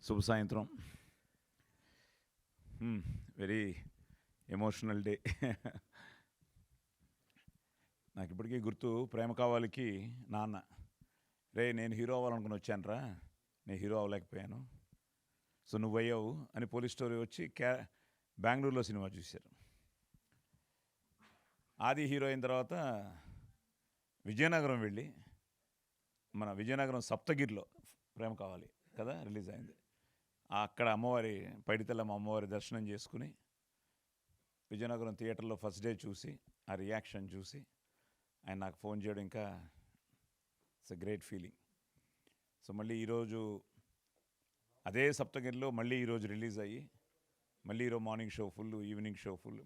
శుభ సాయంత్రం. Very emotional day. నాకు ఇప్పటికీ గుర్తు, ప్రేమ కావాలికి నాన్న, రే నేను హీరో అవ్వాలనుకుని వచ్చానురా, నేను హీరో అవ్వలేకపోయాను, సో నువ్వు అయ్యావు అని పోలీస్ స్టోరీ వచ్చి బెంగళూరులో సినిమా చూశారు. ఆది హీరో అయిన తర్వాత విజయనగరం వెళ్ళి, మన విజయనగరం సప్తగిరిలో ప్రేమ కావాలి కదా రిలీజ్ అయింది. అక్కడ అమ్మవారి పైడితల్లమ్మ అమ్మవారి దర్శనం చేసుకుని విజయనగరం థియేటర్లో ఫస్ట్ డే చూసి ఆ రియాక్షన్ చూసి ఆయన నాకు ఫోన్ చేయడం ఇంకా it's a great feeling. So మళ్ళీ ఈరోజు అదే సప్తగిరిలో మళ్ళీ ఈరోజు రిలీజ్ అయ్యి మళ్ళీ ఈరోజు morning show full, evening show full,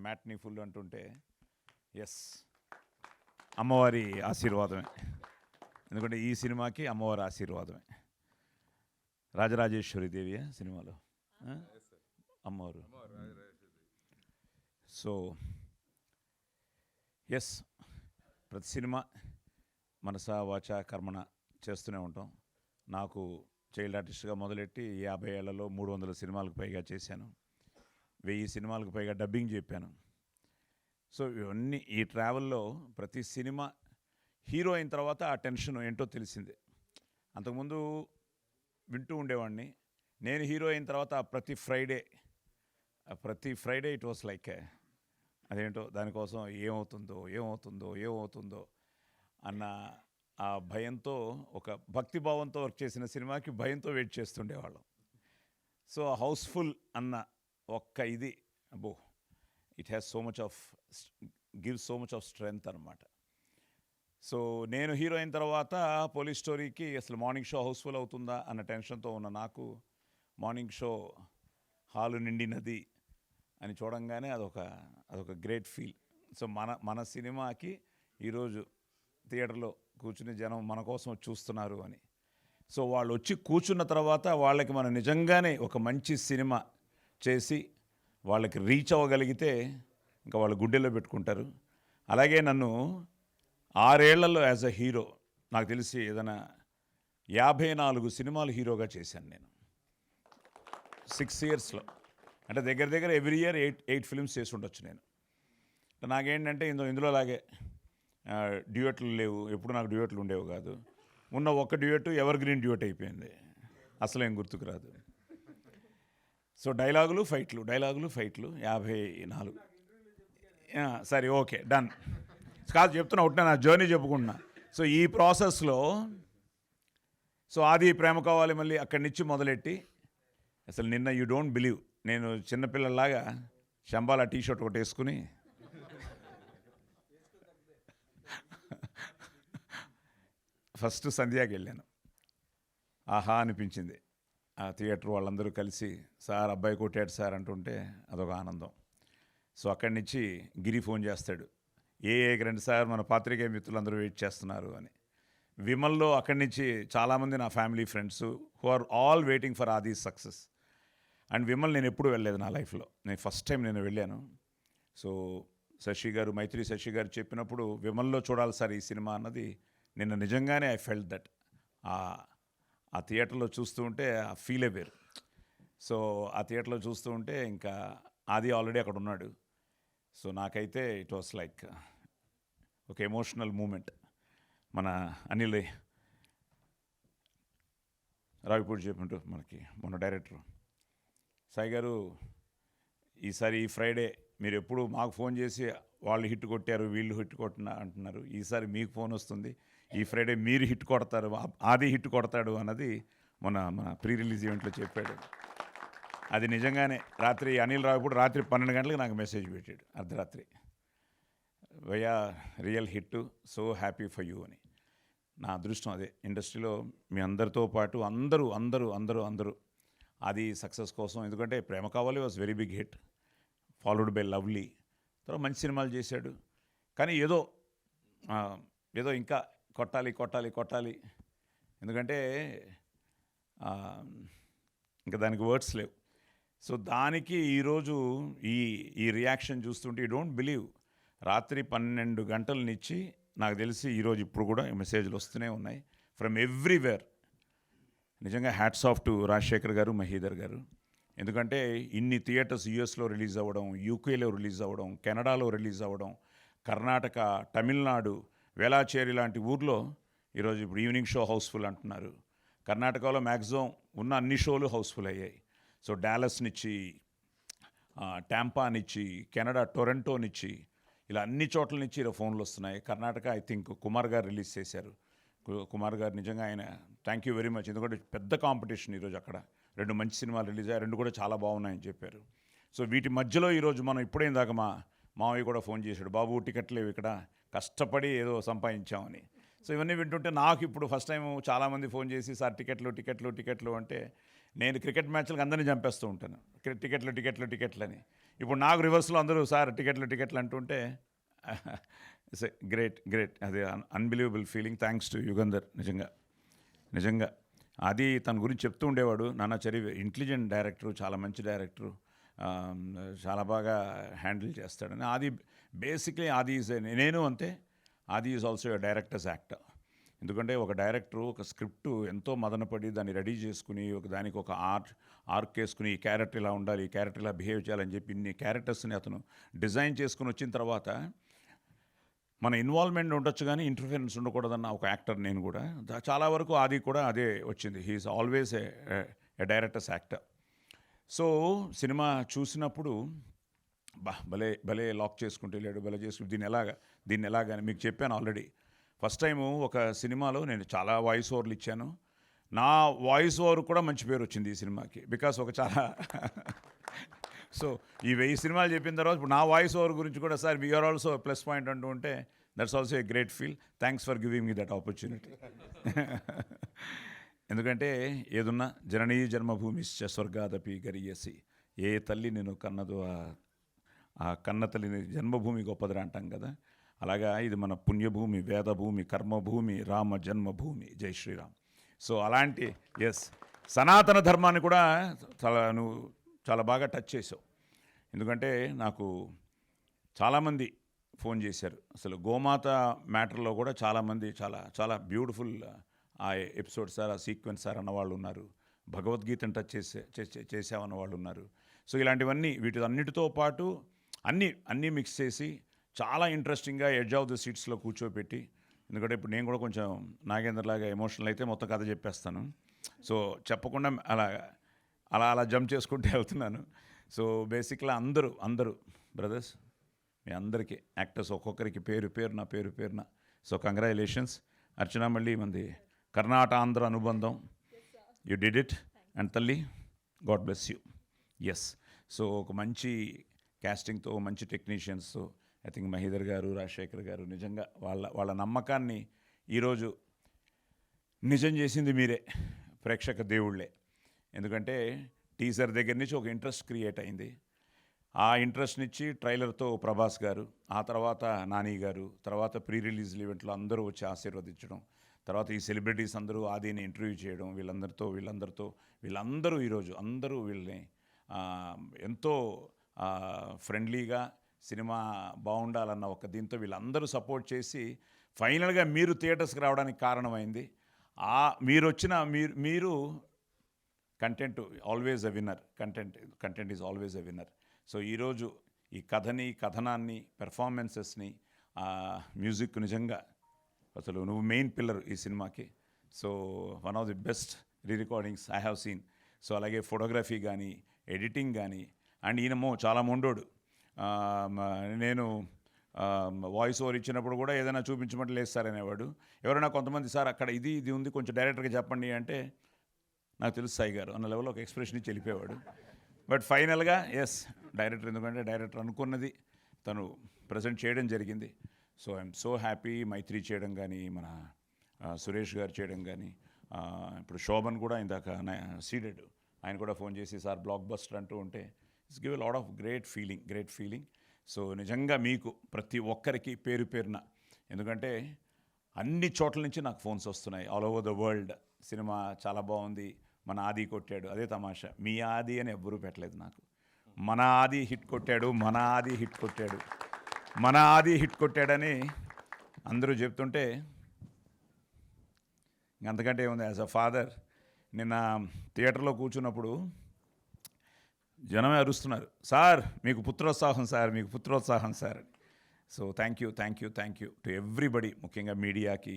matinee full అంటుంటే ఎస్, అమ్మవారి ఆశీర్వాదమే. ఎందుకంటే ఈ సినిమాకి అమ్మవారి ఆశీర్వాదమే. రాజరాజేశ్వరి దేవి సినిమాలో అమ్మవారు. సో ఎస్, ప్రతి సినిమా మనస వాచ కర్మణ చేస్తూనే ఉంటాం. నాకు చైల్డ్ ఆర్టిస్ట్గా మొదలెట్టి 50 ఏళ్లలో 300 సినిమాలకు పైగా చేశాను, 1000 సినిమాలకు పైగా డబ్బింగ్ చెప్పాను. సో ఇవన్నీ ఈ ట్రావెల్లో ప్రతి సినిమా హీరో అయిన తర్వాత ఆ టెన్షన్ ఏంటో తెలిసిందే. అంతకుముందు వింటూ ఉండేవాడిని. నేను హీరో అయిన తర్వాత ప్రతి ఫ్రైడే ఇట్ వాస్ లైక్ అదేంటో దానికోసం ఏమవుతుందో అన్న ఆ భయంతో, ఒక భక్తిభావంతో వర్క్ చేసిన సినిమాకి భయంతో వెయిట్ చేస్తుండేవాళ్ళం. సో హౌస్ఫుల్ అన్న ఒక్క ఇది అబ్బో, it has gives so much of strength అనమాట. సో నేను హీరో అయిన తర్వాత పోలీస్ స్టోరీకి అసలు మార్నింగ్ షో హౌస్ఫుల్ అవుతుందా అన్న టెన్షన్తో ఉన్న నాకు మార్నింగ్ షో హాలు నిండినది అని చూడంగానే అదొక గ్రేట్ ఫీల్. సో మన సినిమాకి ఈరోజు థియేటర్లో కూర్చుని జనం మన కోసం చూస్తున్నారు అని. సో వాళ్ళు వచ్చి కూర్చున్న తర్వాత వాళ్ళకి మనం నిజంగానే ఒక మంచి సినిమా చేసి వాళ్ళకి రీచ్ అవ్వగలిగితే ఇంకా వాళ్ళు గుండెల్లో పెట్టుకుంటారు. అలాగే నన్ను 6 ఏళ్లలో యాజ్ అ హీరో నాకు తెలిసి ఏదైనా 54 సినిమాలు హీరోగా చేశాను నేను 6 ఇయర్స్లో. అంటే దగ్గర ఎవ్రీ ఇయర్ 8 ఫిల్మ్స్ చేసి ఉండొచ్చు నేను. నాకేంటంటే ఇందులోలాగే డ్యూయట్లు లేవు, ఎప్పుడు నాకు డ్యూయట్లు ఉండేవి కాదు. ఉన్న ఒక్క డ్యూయట్ ఎవర్ గ్రీన్ డ్యూయట్ అయిపోయింది, అసలేం గుర్తుకు రాదు. సో డైలాగులు ఫైట్లు 54. సరే ఓకే డన్ కాదు, చెప్తున్నా ఒకటి నా జర్నీ చెప్పుకుంటున్నా. సో ఈ ప్రాసెస్లో సో ఆది ప్రేమ కావాలి మళ్ళీ అక్కడి నుంచి మొదలెట్టి అసలు నిన్న యూ డోంట్ బిలీవ్, నేను చిన్నపిల్లలాగా శంబాల టీషర్ట్ ఒకటి వేసుకుని ఫస్ట్ సంధ్యాకి వెళ్ళాను. ఆహా అనిపించింది. ఆ థియేటర్ వాళ్ళందరూ కలిసి సార్ అబ్బాయి కొట్టాడు సార్ అంటుంటే అదొక ఆనందం. సో అక్కడి నుంచి గిరి ఫోన్ చేస్తాడు, రండి సార్ మన పాత్రికేయ మిత్రులందరూ వెయిట్ చేస్తున్నారు అని. విమల్లో అక్కడి నుంచి చాలామంది నా family friends who are all waiting for Aadi success. And Vimal నేను ఎప్పుడు వెళ్ళలేదు నా లైఫ్లో, నేను ఫస్ట్ టైం నేను వెళ్ళాను. సో మైత్రి శశి గారు చెప్పినప్పుడు విమల్లో చూడాలి సార్ ఈ సినిమా అన్నది నిన్న నిజంగానే ఐ ఫెల్ట్ దట్. ఆ థియేటర్లో చూస్తూ ఉంటే ఆ ఫీలే వేరు. సో ఆ థియేటర్లో చూస్తూ ఉంటే ఇంకా ఆది ఆల్రెడీ అక్కడ ఉన్నాడు. సో నాకైతే ఇట్ వాస్ లైక్ ఒక ఎమోషనల్ మూమెంట్. మన అనిల్ రావిపూడి చెప్పినట్టు మనకి మన డైరెక్టర్ సాయి గారు, ఈసారి ఈ ఫ్రైడే మీరు ఎప్పుడు మాకు ఫోన్ చేసి వాళ్ళు హిట్ కొట్టారు వీళ్ళు హిట్ కొట్టిన అంటున్నారు, ఈసారి మీకు ఫోన్ వస్తుంది, ఈ ఫ్రైడే మీరు హిట్ కొడతారు, ఆది హిట్ కొడతాడు అన్నది మన ప్రీ రిలీజ్ ఈవెంట్లో చెప్పాడు. అది నిజంగానే రాత్రి అనిల్ రావిపూడి రాత్రి 12 గంటలకు నాకు మెసేజ్ పెట్టాడు, అర్ధరాత్రి, వయ్యా real hit, so happy for you అని. నా అదృష్టం అదే, ఇండస్ట్రీలో మీ అందరితో పాటు అందరూ అది సక్సెస్ కోసం. ఎందుకంటే Prema Kavali was very big hit, followed by lovely, తర్వాత మంచి సినిమాలు చేశాడు. కానీ ఏదో ఇంకా కొట్టాలి, ఎందుకంటే ఇంకా దానికి వర్డ్స్ లేవు. సో దానికి ఈరోజు ఈ రియాక్షన్ చూస్తుంటే యూ డోంట్ బిలీవ్, రాత్రి 12 గంటల నుంచి నాకు తెలిసి ఈరోజు ఇప్పుడు కూడా మెసేజ్లు వస్తూనే ఉన్నాయి ఫ్రమ్ ఎవ్రీవేర్. నిజంగా హ్యాట్స్ ఆఫ్ టు రాజశేఖర్ గారు, మహీధర్ గారు. ఎందుకంటే ఇన్ని థియేటర్స్ యూఎస్లో రిలీజ్ అవ్వడం, యూకేలో రిలీజ్ అవ్వడం, కెనడాలో రిలీజ్ అవ్వడం, కర్ణాటక, తమిళనాడు, వేలాచేరి లాంటి ఊర్లో ఈరోజు ఇప్పుడు ఈవినింగ్ షో హౌస్ఫుల్ అంటున్నారు. కర్ణాటకలో మ్యాక్సిమం ఉన్న అన్ని షోలు హౌస్ఫుల్ అయ్యాయి. సో డాలస్నిచ్చి, టాంపానిచ్చి, కెనడా టొరంటోనిచ్చి, ఇలా అన్ని చోట్ల నుంచి ఇలా ఫోన్లు వస్తున్నాయి. కర్ణాటక ఐ థింక్ కుమార్ గారు రిలీజ్ చేశారు. కుమార్ గారు నిజంగా ఆయన థ్యాంక్ యూ వెరీ మచ్. ఎందుకంటే పెద్ద కాంపిటీషన్ ఈరోజు అక్కడ 2 మంచి సినిమాలు రిలీజ్ అయ్యాయి, 2 కూడా చాలా బాగున్నాయని చెప్పారు. సో వీటి మధ్యలో ఈరోజు మనం ఇప్పుడేం దాకా మావయ్య కూడా ఫోన్ చేశాడు, బాబు టికెట్లు లేవు ఇక్కడ, కష్టపడి ఏదో సంపాదించామని. సో ఇవన్నీ వింటుంటే నాకు ఇప్పుడు ఫస్ట్ టైం చాలామంది ఫోన్ చేసి సార్ టికెట్లు అంటే నేను క్రికెట్ మ్యాచ్లకు అందరినీ చంపేస్తూ ఉంటాను, టికెట్లు అని. ఇప్పుడు నాకు రివర్స్లో అందరూ సార్ టికెట్లు అంటుంటే ఇట్స్ గ్రేట్. అది unbelievable feeling. Thanks to Yugandhar. నిజంగా అది తన గురించి చెప్తూ ఉండేవాడు. నాన్న చరి ఇంటెలిజెంట్ డైరెక్టరు, చాలా మంచి డైరెక్టరు, చాలా బాగా హ్యాండిల్ చేస్తాడని. ఆది బేసిక్లీ ఆది ఈజ్ నేను అంతే, ఆది is also a directors actor. ఎందుకంటే ఒక డైరెక్టరు ఒక స్క్రిప్టు ఎంతో మదనపడి దాన్ని రెడీ చేసుకుని దానికి ఒక ఆర్క్ వేసుకుని ఈ క్యారెక్టర్ ఇలా ఉండాలి, ఈ క్యారెక్టర్ ఇలా బిహేవ్ చేయాలని చెప్పి ఇన్ని క్యారెక్టర్స్ని అతను డిజైన్ చేసుకుని వచ్చిన తర్వాత మన ఇన్వాల్వ్మెంట్ ఉండొచ్చు కానీ ఇంటర్ఫిరెన్స్ ఉండకూడదన్న ఒక యాక్టర్ నేను కూడా. చాలా వరకు ఆది కూడా అదే వచ్చింది. He's always a director's actor. So సినిమా చూసినప్పుడు భలే లాక్ చేసుకుంటూ వెళ్ళాడు, భలే చేసుకుంటూ దీన్ని ఎలాగని మీకు చెప్పాను ఆల్రెడీ. ఫస్ట్ టైము ఒక సినిమాలో నేను చాలా వాయిస్ ఓవర్లు ఇచ్చాను. నా వాయిస్ ఓవర్ కూడా మంచి పేరు వచ్చింది ఈ సినిమాకి. బికాస్ ఒక చాలా సో ఈ 1000 సినిమాలు చెప్పిన తర్వాత ఇప్పుడు నా వాయిస్ ఓవర్ గురించి కూడా sir we're also plus point అంటూ ఉంటే that's also a great feel. Thanks for giving me that opportunity. ఎందుకంటే ఏదున్నా జననీ జన్మభూమిశ్చ స్వర్గాదపి గరీయసి, ఏ తల్లి నేను కన్నదో ఆ కన్న తల్లిని జన్మభూమి గొప్పదిరా అంటాం కదా. అలాగా ఇది మన పుణ్యభూమి, వేదభూమి, కర్మభూమి, రామ జన్మభూమి. జై శ్రీరామ్. సో అలాంటి సనాతన ధర్మాన్ని కూడా నువ్వు చాలా బాగా టచ్ చేసావు. ఎందుకంటే నాకు చాలామంది ఫోన్ చేశారు. అసలు గోమాత మ్యాటర్లో కూడా చాలామంది చాలా బ్యూటిఫుల్ ఆ ఎపిసోడ్ సార్, ఆ సీక్వెన్స్ సార్ అన్నవాళ్ళు ఉన్నారు. భగవద్గీతను టచ్ చేసామన్న వాళ్ళు ఉన్నారు. సో ఇలాంటివన్నీ వీటన్నిటితో పాటు అన్నీ మిక్స్ చేసి చాలా ఇంట్రెస్టింగ్గా ఎడ్జ్ ఆఫ్ ద సీట్స్లో కూర్చోపెట్టి, ఎందుకంటే ఇప్పుడు నేను కూడా కొంచెం నాగేంద్రలాగా ఎమోషనల్ అయితే మొత్తం కథ చెప్పేస్తాను. సో చెప్పకుండా అలా జంప్ చేసుకుంటూ వెళ్తున్నాను. సో బేసిక్గా అందరూ బ్రదర్స్, మీ అందరికీ యాక్టర్స్ ఒక్కొక్కరికి పేరున సో కంగ్రాచులేషన్స్. అర్చన మళ్ళీ మంది కర్ణాటక అనుబంధం, యూ డిడ్ ఇట్. అండ్ తల్లి god bless you. Yes. So ఒక మంచి క్యాస్టింగ్తో, మంచి టెక్నీషియన్స్తో, ఐ థింక్ మహీధర్ గారు, రాజశేఖర్ గారు, నిజంగా వాళ్ళ నమ్మకాన్ని ఈరోజు నిజం చేసింది మీరే, ప్రేక్షక దేవుళ్ళే. ఎందుకంటే టీజర్ దగ్గర నుంచి ఒక ఇంట్రెస్ట్ క్రియేట్ అయింది. ఆ ఇంట్రెస్ట్నిచ్చి ట్రైలర్తో ప్రభాస్ గారు, ఆ తర్వాత నాని గారు, తర్వాత ప్రీ రిలీజ్ ఈవెంట్లో అందరూ వచ్చి ఆశీర్వదించడం, తర్వాత ఈ సెలబ్రిటీస్ అందరూ ఆదిని ఇంటర్వ్యూ చేయడం, వీళ్ళందరూ ఈరోజు అందరూ వీళ్ళని ఎంతో ఫ్రెండ్లీగా సినిమా బాగుండాలన్న ఒక దీంతో వీళ్ళందరూ సపోర్ట్ చేసి ఫైనల్గా మీరు థియేటర్స్కి రావడానికి కారణమైంది. మీరు content always a winner. Content is always a winner. So ఈరోజు ఈ కథనాన్ని, పెర్ఫార్మెన్సెస్ని, మ్యూజిక్ నిజంగా అసలు నువ్వు మెయిన్ పిల్లర్ ఈ సినిమాకి. So one of the best recordings I have seen. So అలాగే ఫోటోగ్రఫీ కానీ, ఎడిటింగ్ కానీ. అండ్ ఈయనమో చాలా మొండోడు. నేను వాయిస్ ఓవర్ ఇచ్చినప్పుడు కూడా ఏదైనా చూపించమంటే లేదు సార్ అనేవాడు. ఎవరైనా కొంతమంది సార్ అక్కడ ఇది ఉంది కొంచెం డైరెక్టర్గా చెప్పండి అంటే నాకు తెలుసు సాయి గారు అన్న లెవెల్లో ఒక ఎక్స్ప్రెషన్ ఇచ్చి వెళ్ళిపోయేవాడు. బట్ ఫైనల్గా ఎస్ డైరెక్టర్, ఎందుకంటే డైరెక్టర్ అనుకున్నది తను ప్రజెంట్ చేయడం జరిగింది. So I'm so happy. Mythri చేయడం కానీ, మన సురేష్ గారు చేయడం కానీ, ఇప్పుడు శోభన్ కూడా ఇందాక సీడెడ్ ఆయన కూడా ఫోన్ చేసి సార్ బ్లాక్ బస్టర్ అంటూ ఉంటే it's give a lot of great feeling. So నిజంగా మీకు ప్రతి ఒక్కరికి పేరున, ఎందుకంటే అన్ని చోట్ల నుంచి నాకు ఫోన్స్ వస్తున్నాయి all over the world. Cinema చాలా బాగుంది, మన ఆది కొట్టాడు. అదే తమాషా, మీ ఆది అని ఎవ్వరూ పెట్టలేదు నాకు. మన ఆది హిట్ కొట్టాడని అందరూ చెప్తుంటే అంతకంటే ఏముంది. యాజ్ అ ఫాదర్ నిన్న థియేటర్లో కూర్చున్నప్పుడు జనమే అరుస్తున్నారు, సార్ మీకు పుత్రోత్సాహం సార్, మీకు పుత్రోత్సాహం sir. So thank you to everybody, ముఖ్యంగా మీడియాకి,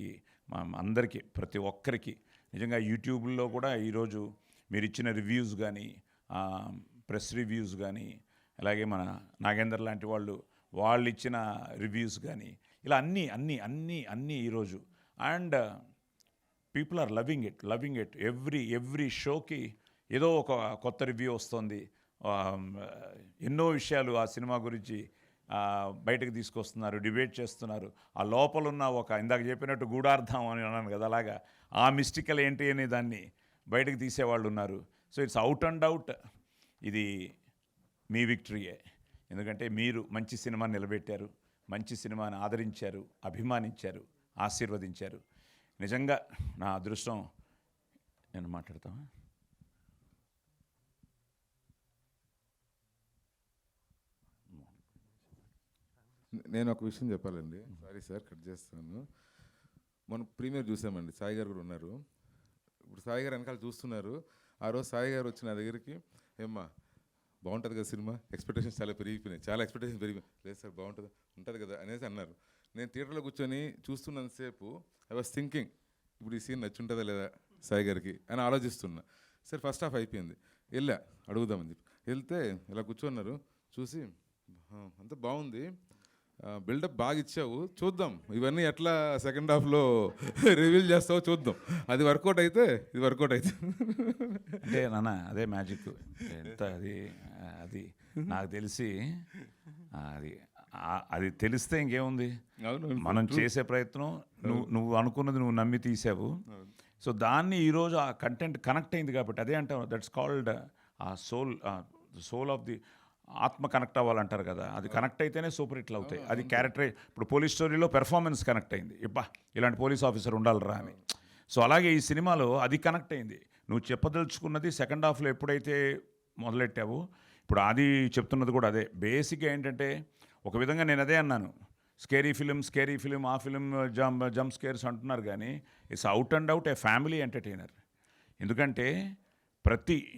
మా అందరికీ, ప్రతి ఒక్కరికి. నిజంగా యూట్యూబ్లో కూడా ఈరోజు మీరు ఇచ్చిన రివ్యూస్ కానీ, ప్రెస్ రివ్యూస్ కానీ, అలాగే మన నాగేందర్ లాంటి వాళ్ళు ఇచ్చిన రివ్యూస్ కానీ, ఇలా అన్నీ ఈరోజు. And people are loving it. Every షోకి ఏదో ఒక కొత్త రివ్యూ వస్తుంది. ఎన్నో విషయాలు ఆ సినిమా గురించి బయటకు తీసుకొస్తున్నారు, డిబేట్ చేస్తున్నారు. ఆ లోపలున్న ఒక, ఇందాక చెప్పినట్టు గూఢార్థం అని అన్నాను కదా, అలాగా ఆ మిస్టికల్ ఏంటి అనే దాన్ని బయటకు తీసేవాళ్ళు ఉన్నారు. So it's out and out ఇది మీ విక్టరీయే. ఎందుకంటే మీరు మంచి సినిమాని నిలబెట్టారు, మంచి సినిమాని ఆదరించారు, అభిమానించారు, ఆశీర్వదించారు. నిజంగా నా అదృష్టం. నేను మాట్లాడతావా? నేను ఒక విషయం చెప్పాలండి. సారీ సార్, కట్ చేస్తాను. మనం ప్రీమియర్ చూసామండి, సాయి గారు కూడా ఉన్నారు. ఇప్పుడు సాయి గారు వెనకాల చూస్తున్నారు. ఆ రోజు సాయి గారు వచ్చిన నా దగ్గరికి, ఏమ్మా బాగుంటుంది కదా సినిమా, ఎక్స్పెక్టేషన్స్ చాలా పెరిగిపోయినాయి, చాలా ఎక్స్పెక్టేషన్స్ పెరిగిపోయి, లేదు సార్ బాగుంటుంది, ఉంటుంది కదా అనేసి అన్నారు. నేను థియేటర్లో కూర్చొని చూస్తున్నంతసేపు ఐ వాస్ థింకింగ్, ఇప్పుడు ఈ సీన్ నచ్చుంటుందా లేదా సాయి గారికి అని ఆలోచిస్తున్నా. సరే ఫస్ట్ హాఫ్ అయిపోయింది, వెళ్ళా అడుగుదామని చెప్పి వెళ్తే ఇలా కూర్చున్నారు. చూసి అంత బాగుంది, బిల్డప్ బాగా ఇచ్చావు, చూద్దాం ఇవన్నీ ఎట్లా సెకండ్ హాఫ్లో రివీల్ చేస్తావో చూద్దాం, అది వర్కౌట్ అయితే ఇది వర్కౌట్ అయితే. అంటే నాన్న అదే మ్యాజిక్. ఎంత అది నాకు తెలిసి అది తెలిస్తే ఇంకేముంది, మనం చేసే ప్రయత్నం, నువ్వు అనుకున్నది నువ్వు నమ్మి తీసావు. సో దాన్ని ఈరోజు ఆ కంటెంట్ కనెక్ట్ అయింది కాబట్టి అదే అంటాం, దట్స్ కాల్డ్ ఆ సోల్ ఆఫ్ ది ఆత్మ కనెక్ట్ అవ్వాలంటారు కదా, అది కనెక్ట్ అయితేనే సూపర్ హిట్లు అవుతాయి. అది క్యారెక్టర్. ఇప్పుడు పోలీస్ స్టోరీలో పెర్ఫార్మెన్స్ కనెక్ట్ అయింది, ఇబ్బా ఇలాంటి పోలీస్ ఆఫీసర్ ఉండాలిరా అని. సో అలాగే ఈ సినిమాలో అది కనెక్ట్ అయింది. నువ్వు చెప్పదలుచుకున్నది సెకండ్ హాఫ్లో ఎప్పుడైతే మొదలెట్టావో, ఇప్పుడు అది చెప్తున్నది కూడా అదే. బేసిక్గా ఏంటంటే, ఒక విధంగా నేను అదే అన్నాను, స్కేరీ ఫిలిం, ఆ ఫిలిం జంప్ స్కేర్స్ అంటున్నారు కానీ it's out and out a family entertainer. ఎందుకంటే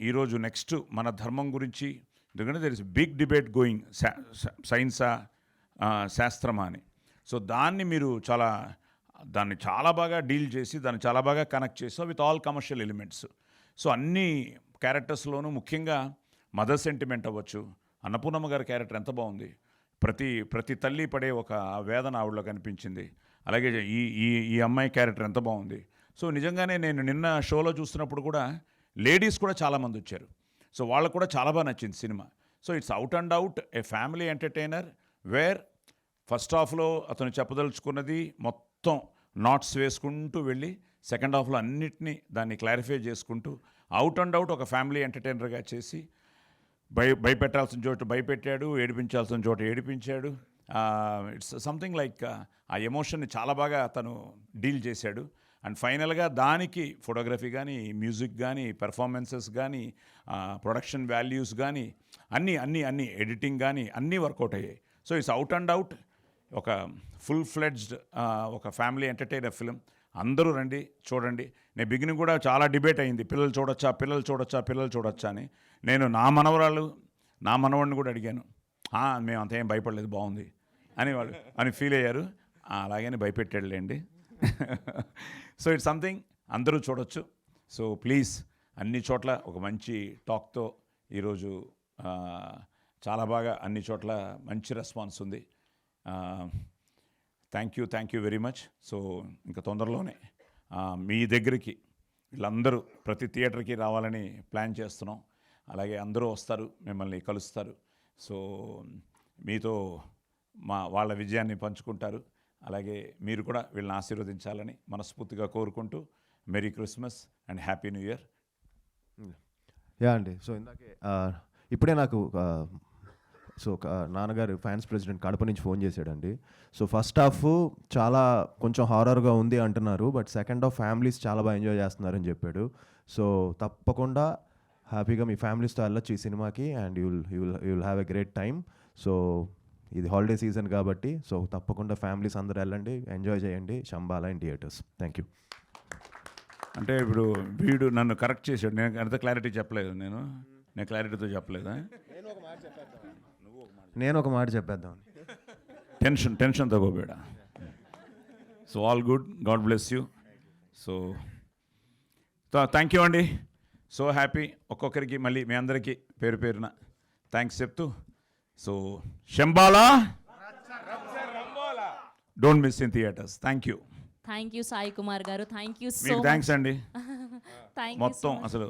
ఈరోజు నెక్స్ట్ మన ధర్మం గురించి, ఎందుకంటే there is big debate going, సైన్సా శాస్త్రమా అని. సో మీరు దాన్ని చాలా బాగా డీల్ చేసి, దాన్ని చాలా బాగా కనెక్ట్ చేసావు with all commercial elements. So అన్ని క్యారెక్టర్స్లోనూ ముఖ్యంగా మదర్ సెంటిమెంట్ అవ్వచ్చు. అన్నపూర్ణమ్మ గారి క్యారెక్టర్ ఎంత బాగుంది, ప్రతి తల్లి పడే ఒక వేదన ఆవిడలో కనిపించింది. అలాగే ఈ అమ్మాయి క్యారెక్టర్ ఎంత బాగుంది. సో నిజంగానే నేను నిన్న షోలో చూస్తున్నప్పుడు కూడా లేడీస్ కూడా చాలామంది వచ్చారు. సో వాళ్ళకు కూడా చాలా బాగా నచ్చింది సినిమా. So it's out and out a family entertainer, where first హాఫ్లో అతను చెప్పదలుచుకున్నది మొత్తం నాట్స్ వేసుకుంటూ వెళ్ళి సెకండ్ హాఫ్లో అన్నిటినీ దాన్ని క్లారిఫై చేసుకుంటూ అవుట్ అండ్ అవుట్ ఒక ఫ్యామిలీ ఎంటర్టైనర్గా చేసి, భయపెట్టాల్సిన చోట భయపెట్టాడు, ఏడిపించాల్సిన చోట ఏడిపించాడు. ఇట్స్ సంథింగ్ లైక్ ఆ ఎమోషన్ని చాలా బాగా అతను డీల్ చేశాడు. అండ్ ఫైనల్గా దానికి ఫోటోగ్రఫీ కానీ, మ్యూజిక్ కానీ, పెర్ఫార్మెన్సెస్ కానీ, ప్రొడక్షన్ వాల్యూస్ కానీ, అన్నీ ఎడిటింగ్ కానీ అన్నీ వర్కౌట్ అయ్యాయి. So it's out and out ఒక ఫుల్ ఫ్లెడ్జ్డ్ ఒక ఫ్యామిలీ ఎంటర్టైనర్ ఫిలిం. అందరూ రండి, చూడండి. నేను బిగినింగ్ కూడా చాలా డిబేట్ అయింది, పిల్లలు చూడొచ్చా అని. నేను నా మనవాడిని కూడా అడిగాను, మేము అంతేం భయపడలేదు, బాగుంది అని ఫీల్ అయ్యారు. అలాగని భయపెట్టాడులేండి. సో ఇట్స్ సంథింగ్ అందరూ చూడొచ్చు. సో ప్లీజ్, అన్ని చోట్ల ఒక మంచి టాక్తో ఈరోజు చాలా బాగా అన్ని చోట్ల మంచి రెస్పాన్స్ ఉంది. Thank you very much. So ఇంకా తొందరలోనే మీ దగ్గరికి వీళ్ళందరూ ప్రతి థియేటర్కి రావాలని ప్లాన్ చేస్తున్నాం. అలాగే అందరూ వస్తారు, మిమ్మల్ని కలుస్తారు. సో మీతో వాళ్ళ విజయాన్ని పంచుకుంటారు. అలాగే మీరు కూడా వీళ్ళని ఆశీర్వదించాలని మనస్ఫూర్తిగా కోరుకుంటూ, merry Christmas and happy new year. Yeah అండి. సో ఇందాకే ఇప్పుడే నాకు నాన్నగారు ఫ్యాన్స్ ప్రెసిడెంట్ కడప నుంచి ఫోన్ చేశాడండి. సో ఫస్ట్ హాఫ్ చాలా కొంచెం హారర్గా ఉంది అంటున్నారు, బట్ సెకండ్ హాఫ్ ఫ్యామిలీస్ చాలా బాగా ఎంజాయ్ చేస్తున్నారని చెప్పాడు. సో తప్పకుండా హ్యాపీగా మీ ఫ్యామిలీస్తో వెళ్ళొచ్చు ఈ సినిమాకి, and you will have a great time. So ఇది హాలిడే సీజన్ కాబట్టి, సో తప్పకుండా ఫ్యామిలీస్ అందరూ వెళ్ళండి, ఎంజాయ్ చేయండి Shambhala in theatres. Thank you. అంటే ఇప్పుడు వీడు నన్ను కరెక్ట్ చేశాడు. నేను అంత క్లారిటీ చెప్పలేదు. నేను క్లారిటీతో చెప్పలేదా? నేను ఒక మాట చెప్పేద్దాం. టెన్షన్ తగ్గోబేడా. So all good, God bless you. So thank you అండి. So happy. ఒక్కొక్కరికి మళ్ళీ మీ అందరికీ పేరు పేరున థ్యాంక్స్ చెప్తూ, so Shambhala don't miss in theatres. Thank you. Thank you Sai Kumar గారు, థ్యాంక్ యూ సో మీకు థ్యాంక్స్ అండి. థ్యాంక్ యూ మొత్తం అసలు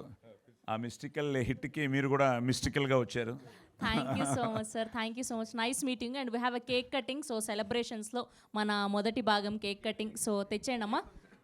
ఆ మిస్టికల్ హిట్కి మీరు కూడా మిస్టికల్గా వచ్చారు. Thank you so much sir, thank you so much. Nice meeting and we have a cake cutting. So సెలబ్రేషన్స్లో మన మొదటి భాగం కేక్ కటింగ్. సో తెచ్చేయండి అమ్మా.